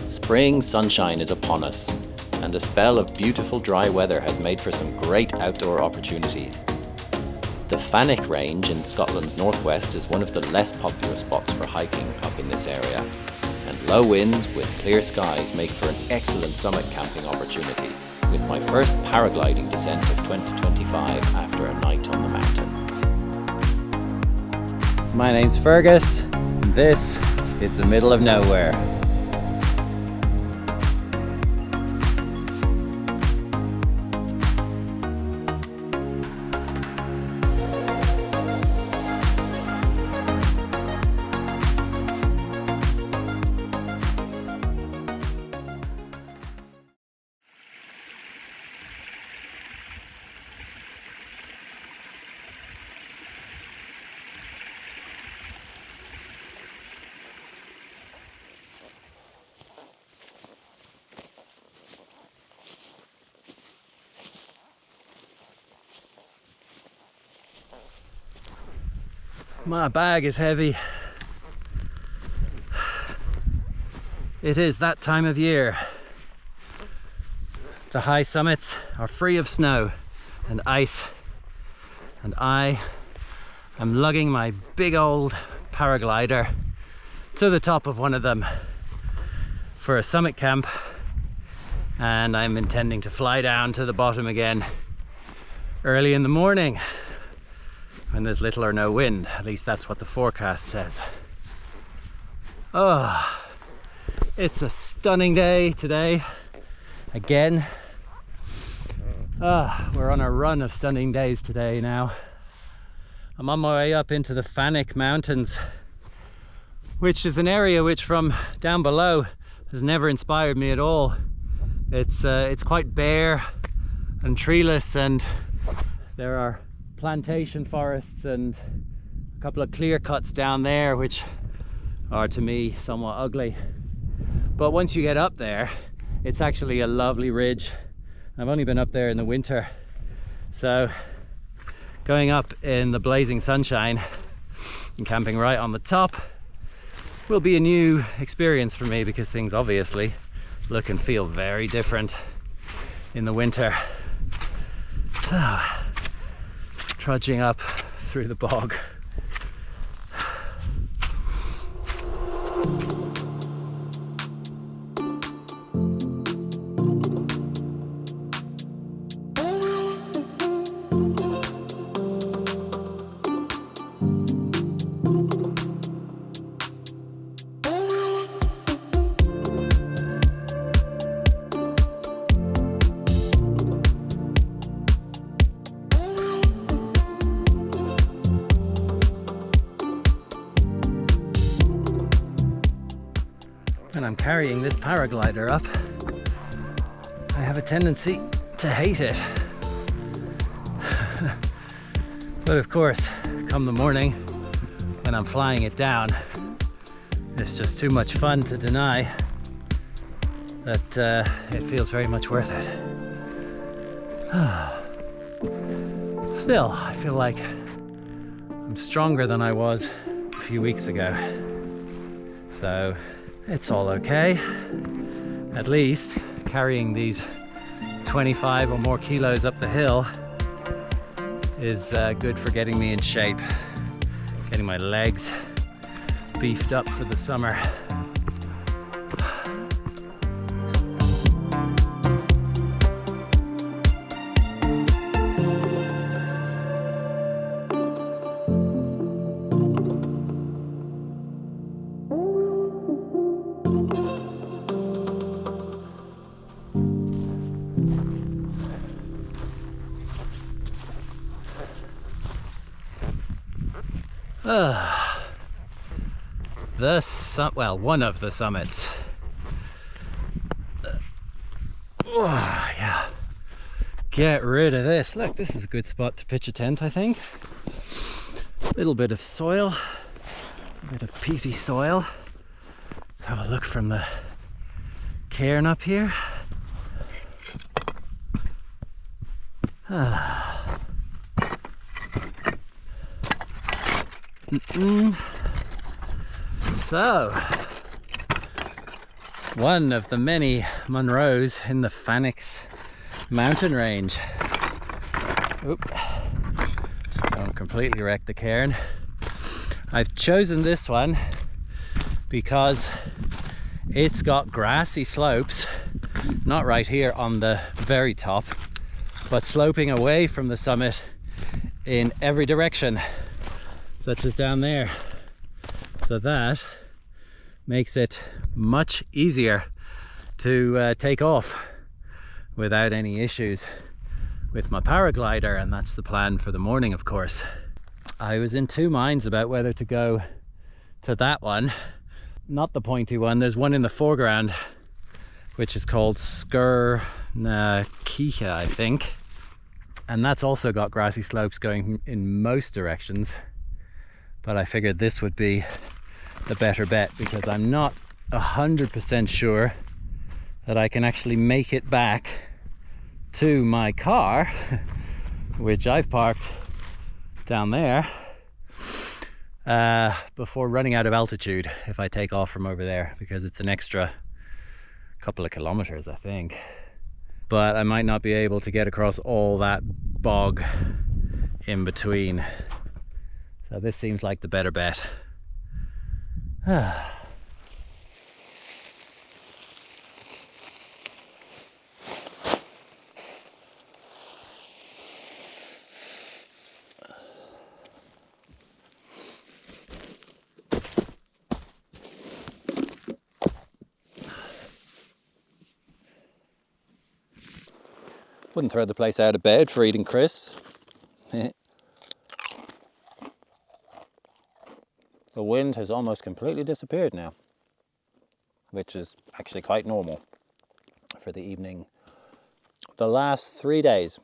Spring sunshine is upon us, and a spell of beautiful dry weather has made for some great outdoor opportunities. The Fannich range in Scotland's northwest is one of the less popular spots for hiking up in this area, and low winds with clear skies make for an excellent summit camping opportunity, with my first paragliding descent of 2025 after a night on the mountain. My name's Feargus, and this is the middle of nowhere. My bag is heavy. It is that time of year. The high summits are free of snow and ice, and I am lugging my big old paraglider to the top of one of them for a summit camp, and I'm intending to fly down to the bottom again early in the morning when there's little or no wind. At least that's what the forecast says. Oh, it's a stunning day today again. We're on a run of stunning days today now. I'm on my way up into the Fannich mountains, which is an area which from down below has never inspired me at all. It's quite bare and treeless, and there are plantation forests and a couple of clear cuts down there which are to me somewhat ugly. But once you get up there, it's actually a lovely ridge. I've only been up there in the winter, so going up in the blazing sunshine and camping right on the top will be a new experience for me, because things obviously look and feel very different in the winter. Trudging up through the bog. When I'm carrying this paraglider up, I have a tendency to hate it. But of course, come the morning when I'm flying it down, it's just too much fun to deny that it feels very much worth it. Still, I feel like I'm stronger than I was a few weeks ago. So it's all okay. At least carrying these 25 or more kilos up the hill is good for getting me in shape, getting my legs beefed up for the summer. One of the summits. Yeah. Get rid of this. Look, this is a good spot to pitch a tent, I think. A little bit of soil, a bit of peaty soil. Let's have a look from the cairn up here. So, one of the many Munros in the Fannich mountain range. Oop. Don't completely wreck the cairn. I've chosen this one because it's got grassy slopes, not right here on the very top, but sloping away from the summit in every direction, such as down there. So that makes it much easier to take off without any issues with my paraglider, and that's the plan for the morning, of course. I was in two minds about whether to go to that one, not the pointy one. There's one in the foreground which is called Skirnakiha, I think, and that's also got grassy slopes going in most directions, but I figured this would be the better bet because I'm not 100% sure that I can actually make it back to my car, which I've parked down there, before running out of altitude if I take off from over there, because it's an extra couple of kilometers, I think. But I might not be able to get across all that bog in between. So this seems like the better bet. Wouldn't throw the place out of bed for eating crisps. The wind has almost completely disappeared now, which is actually quite normal for the evening. The last 3 days,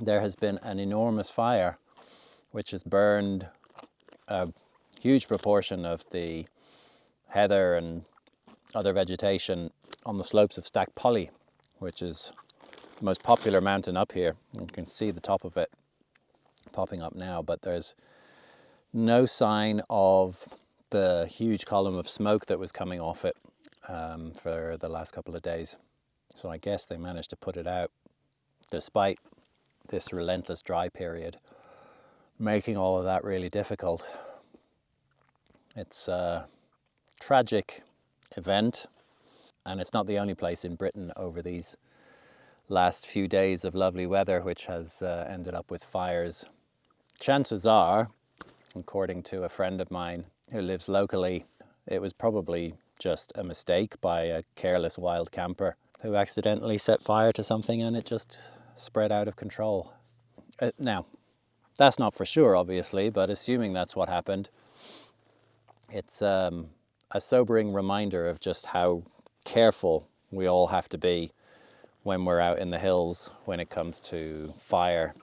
there has been an enormous fire which has burned a huge proportion of the heather and other vegetation on the slopes of Stack Polly, which is the most popular mountain up here. You can see the top of it popping up now, but there's no sign of the huge column of smoke that was coming off it for the last couple of days. So I guess they managed to put it out despite this relentless dry period, making all of that really difficult. It's a tragic event, and it's not the only place in Britain over these last few days of lovely weather which has ended up with fires. Chances are, according to a friend of mine who lives locally, it was probably just a mistake by a careless wild camper who accidentally set fire to something and it just spread out of control. Now, that's not for sure, obviously, but assuming that's what happened, it's a sobering reminder of just how careful we all have to be when we're out in the hills when it comes to fire,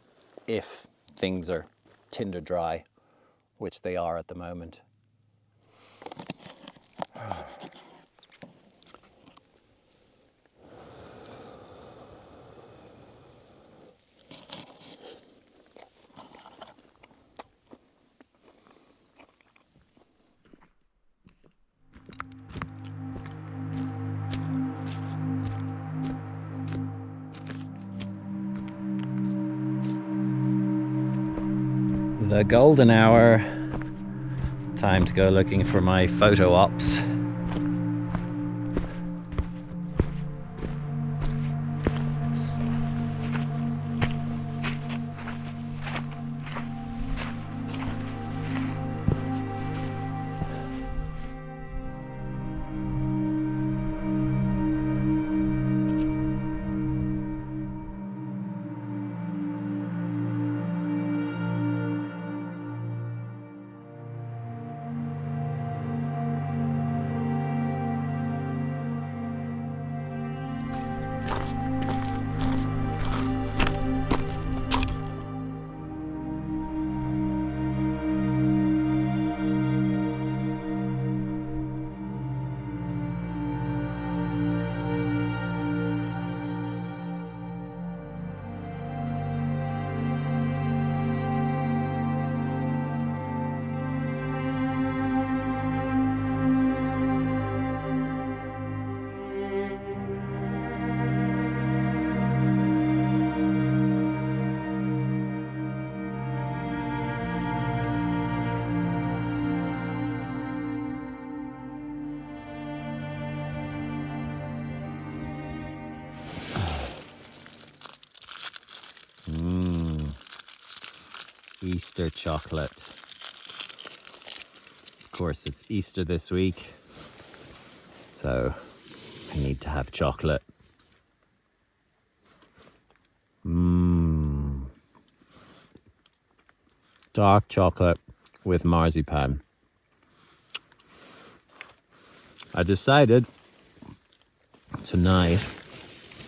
if things are tinder dry, which they are at the moment. The golden hour, time to go looking for my photo ops. Easter chocolate. Of course, it's Easter this week, so I need to have chocolate. Dark chocolate with marzipan. I decided tonight,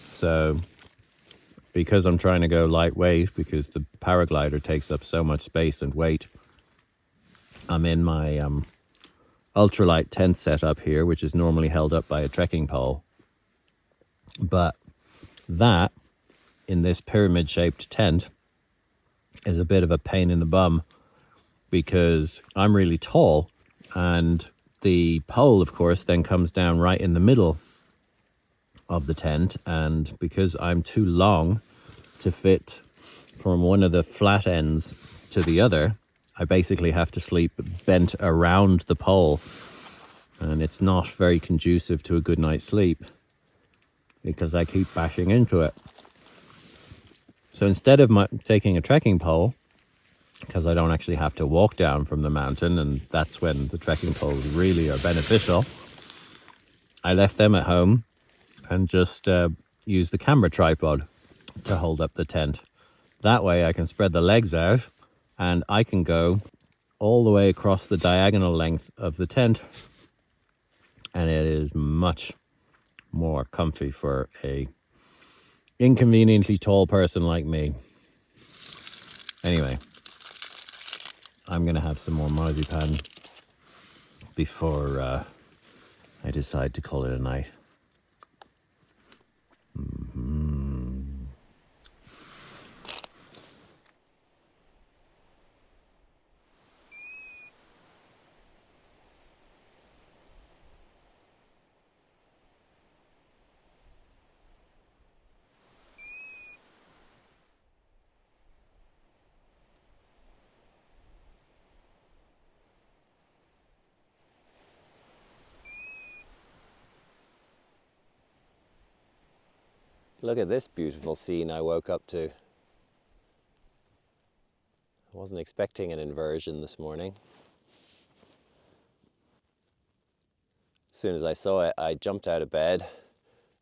so because I'm trying to go lightweight, because the paraglider takes up so much space and weight, I'm in my ultralight tent setup here, which is normally held up by a trekking pole. But that, in this pyramid-shaped tent, is a bit of a pain in the bum, because I'm really tall, and the pole, of course, then comes down right in the middle of the tent, and because I'm too long to fit from one of the flat ends to the other, I basically have to sleep bent around the pole, and it's not very conducive to a good night's sleep because I keep bashing into it. So instead of taking a trekking pole, because I don't actually have to walk down from the mountain, and that's when the trekking poles really are beneficial, I left them at home and just used the camera tripod to hold up the tent. That way I can spread the legs out and I can go all the way across the diagonal length of the tent, and it is much more comfy for a inconveniently tall person like me. Anyway, I'm gonna have some more marzipan before I decide to call it a night. Look at this beautiful scene I woke up to. I wasn't expecting an inversion this morning. As soon as I saw it, I jumped out of bed,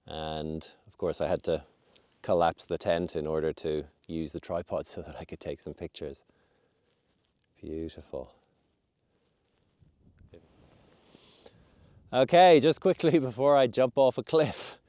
and of course I had to collapse the tent in order to use the tripod so that I could take some pictures. Beautiful. Okay, just quickly before I jump off a cliff.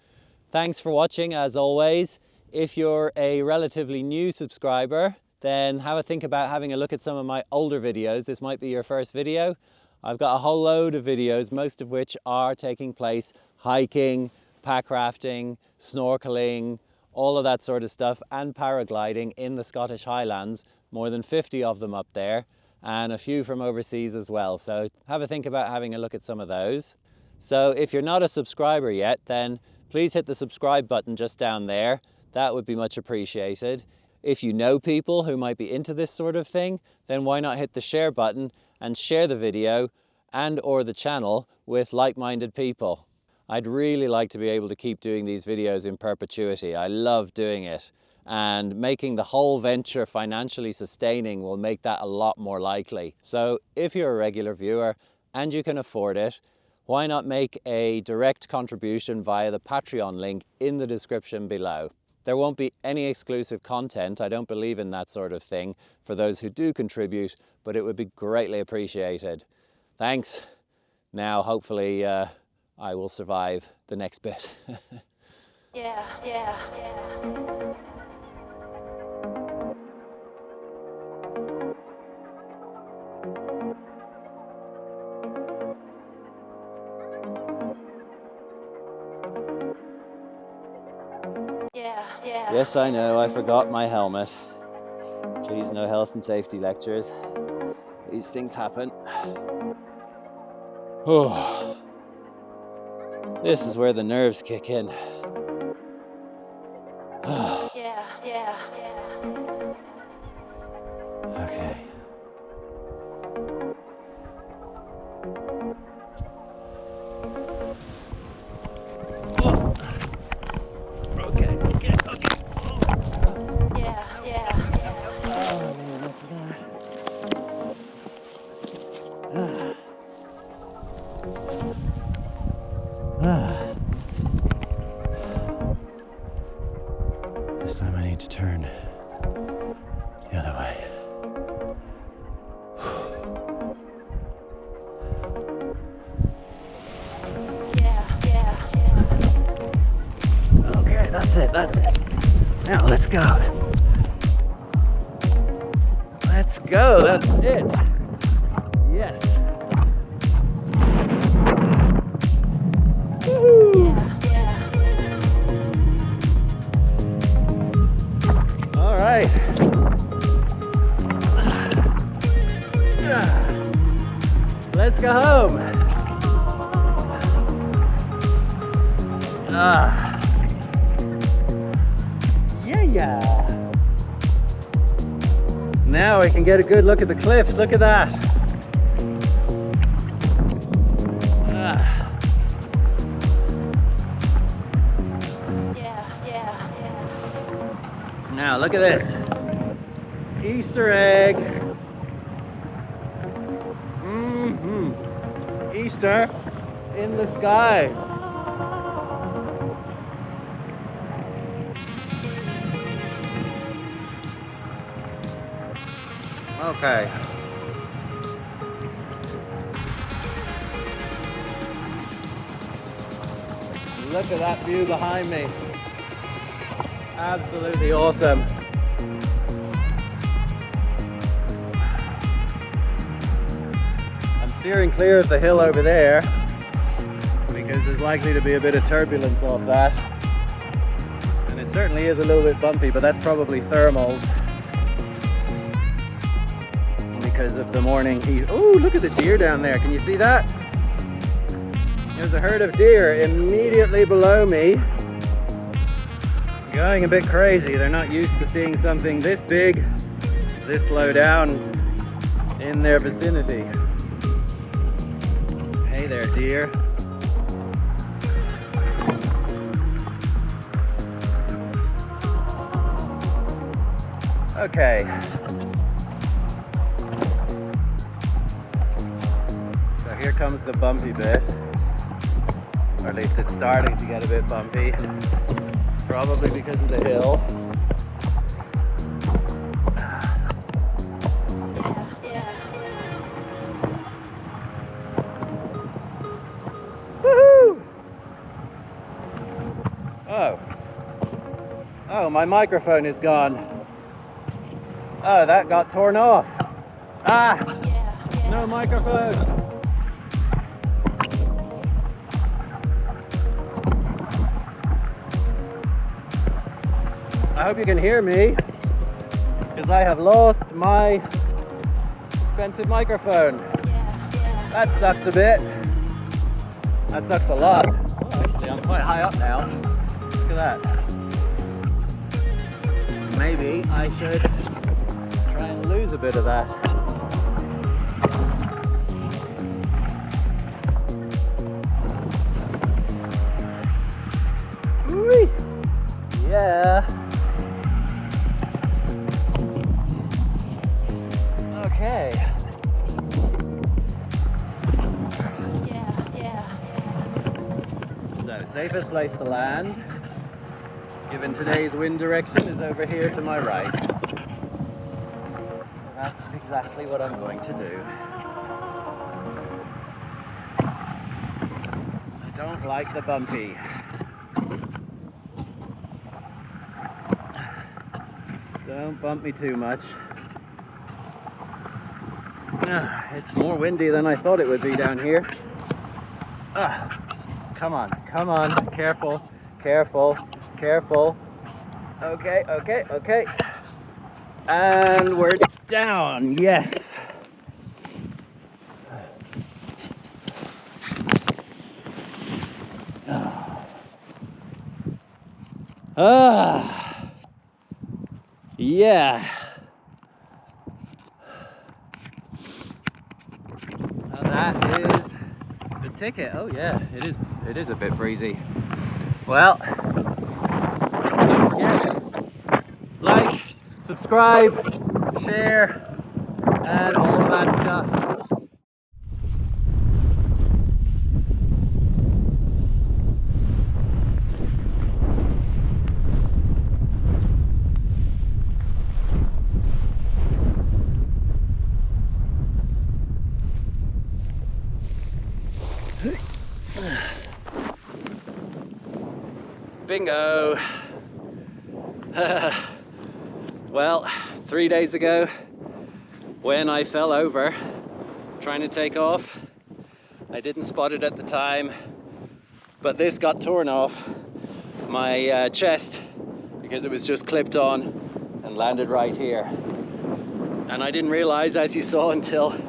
Thanks for watching, as always. If you're a relatively new subscriber, then have a think about having a look at some of my older videos. This might be your first video. I've got a whole load of videos, most of which are taking place hiking, pack rafting, snorkeling, all of that sort of stuff, and paragliding in the Scottish Highlands. More than 50 of them up there, and a few from overseas as well. So have a think about having a look at some of those. So if you're not a subscriber yet, then please hit the subscribe button just down there. That would be much appreciated. If you know people who might be into this sort of thing, then why not hit the share button and share the video and or the channel with like-minded people. I'd really like to be able to keep doing these videos in perpetuity. I love doing it, and making the whole venture financially sustaining will make that a lot more likely. So if you're a regular viewer and you can afford it, why not make a direct contribution via the Patreon link in the description below. There won't be any exclusive content, I don't believe in that sort of thing, for those who do contribute, but it would be greatly appreciated. Thanks. Now, hopefully, I will survive the next bit. Yeah. Yes, I know, I forgot my helmet. Please, no health and safety lectures. These things happen. Oh. This is where the nerves kick in. Okay. Okay. Oh, man, look at that. This time I need to turn the other way. Okay, that's it. Now let's go. Let's go, that's it. Yes. Woohoo! All right. Let's go home. Yeah. Now we can get a good look at the cliffs. Look at that. Now look at this. Easter egg. Easter in the sky. Okay. Look at that view behind me. Absolutely awesome. I'm steering clear of the hill over there because there's likely to be a bit of turbulence off that. And it certainly is a little bit bumpy, but that's probably thermals because of the morning heat. Oh, look at the deer down there. Can you see that? There's a herd of deer immediately below me. Going a bit crazy. They're not used to seeing something this big, this low down in their vicinity. Hey there, deer. Okay. So here comes the bumpy bit. Or at least it's starting to get a bit bumpy. Probably because of the hill. Woohoo! Oh, my microphone is gone. Oh, that got torn off. No microphone. I hope you can hear me, because I have lost my expensive microphone. That sucks a bit. That sucks a lot. Oh, actually, I'm quite high up now. Look at that. Maybe I should try and lose a bit of that. Whee! Yeah. Okay. So, safest place to land, given today's wind direction, is over here to my right. So that's exactly what I'm going to do. I don't like the bumpy. Don't bump me too much. It's more windy than I thought it would be down here. Come on, come on. Careful, careful, careful. Okay, okay, okay. And we're down, yes. Yeah. That is the ticket. Oh yeah, it is a bit breezy. Well, don't forget, like, subscribe, share, and all of that stuff. Bingo! Well, 3 days ago, when I fell over trying to take off, I didn't spot it at the time, but this got torn off my chest because it was just clipped on and landed right here. And I didn't realize, as you saw, until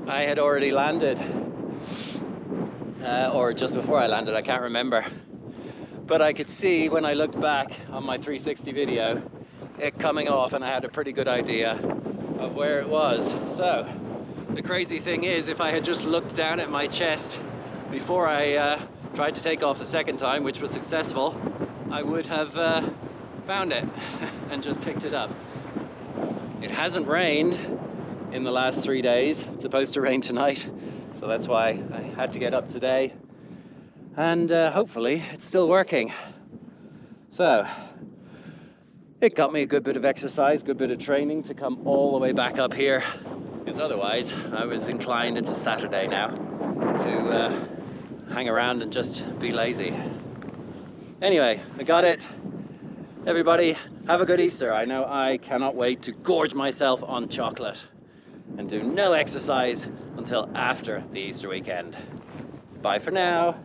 I had already landed, or just before I landed, I can't remember. But I could see when I looked back on my 360 video, it coming off, and I had a pretty good idea of where it was. So the crazy thing is, if I had just looked down at my chest before I tried to take off the second time, which was successful, I would have found it and just picked it up. It hasn't rained in the last 3 days. It's supposed to rain tonight, so that's why I had to get up today. And hopefully it's still working. So it got me a good bit of exercise, good bit of training to come all the way back up here, because otherwise I was inclined, it's a Saturday now, to hang around and just be lazy. Anyway, I got it. Everybody, have a good Easter. I know I cannot wait to gorge myself on chocolate and do no exercise until after the Easter weekend. Bye for now.